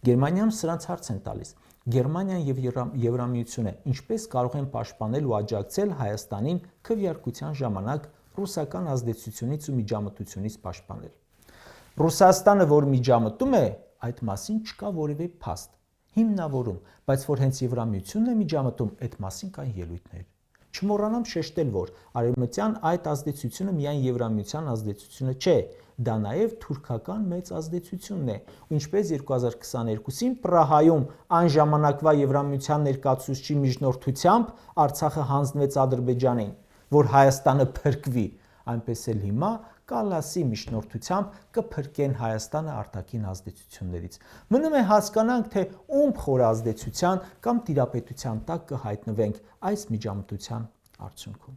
Գերմանիայում սրանց հարց են տալիս. Գերմանիան եւ Եվրամիությունը ինչպես կարող են պաշտպանել ու աջակցել Հայաստանին քվեարկության ժամանակ ռուսական ազդեցությունից ու միջամտությունից պաշտպանել։ Ռուսաստանը, որ միջամտում է, այդ մասին չկա որևէ փաստ, հիմնավորում, բայց որ հենց Եվրամիությունն է միջամտում, այդ մասին կան ելույթներ։ Չմոռանամ շեշտել, որ արևմտյան այդ ազդեցությունը միայն Եվրամիության ազդեցությունը չէ, դա նաև թուրքական մեծ ազդեցությունն է, ինչպես 2022-ին Պրահայում այն ժամանակվա Եվրամիության ներկայացուցչի միջնորդությամբ Արցախը հանձնվեց Ադրբեջանին, որ Հայաստանը փրկվի, այնպես էլ հիմա Կալասի միջնորդությամբ կփրկեն Հայաստանը արտաքին ազդեցություններից։ Մնում է հասկանանք, թե ում խորազդեցության կամ տիրապետության տակ կհայտնվենք այս միջամտության արդյունքում։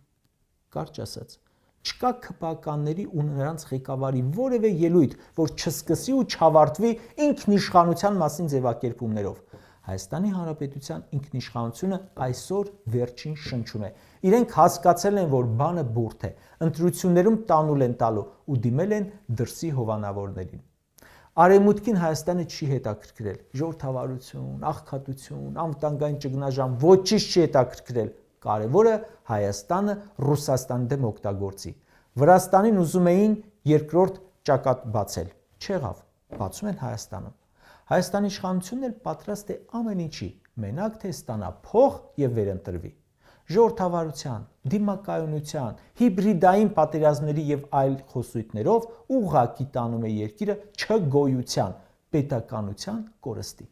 Կարճ ասած, չկա ՔՊԱ-կանների ու նրանց ղեկավարի որևէ ելույթ, որ չսկսի ու չավարտվի ինքնիշխանության մասին ձևակերպումներով։ Հայաստանի Հանրապետության ինքնիշխանությունը այսօր վերջին շնչում է։ Իրենք հասկացել են, որ բանը բուրդ է, ընտրություններում տանուլ են տալու ու դիմել են դրսի հովանավորներին։ Արևմուտքին Հայաստանը չի հետաքրքրել ժողովրդավարություն, աղքատություն, անվտանգային ճգնաժամ, ոչինչ չի հետաքրքրել։ Կարևորը Հայաստանը Ռուսաստանի դեմ օգտագործի։ Վրաստանին ուզում էին երկրորդ ճակատ բացել, չեղավ, բացում են Հայաստանում։ Հայաստանի իշխանությունն էլ պատրաստ է ամեն ինչի, մենակ թե ստանա փող եւ վերընտրվի։ Ժողովրդավարության, դիմակայունության, հիբրիդային պատերազմների եւ այլ խոսույթներով ուղղակի տանում է երկիրը չգոյության, պետականության կորստի։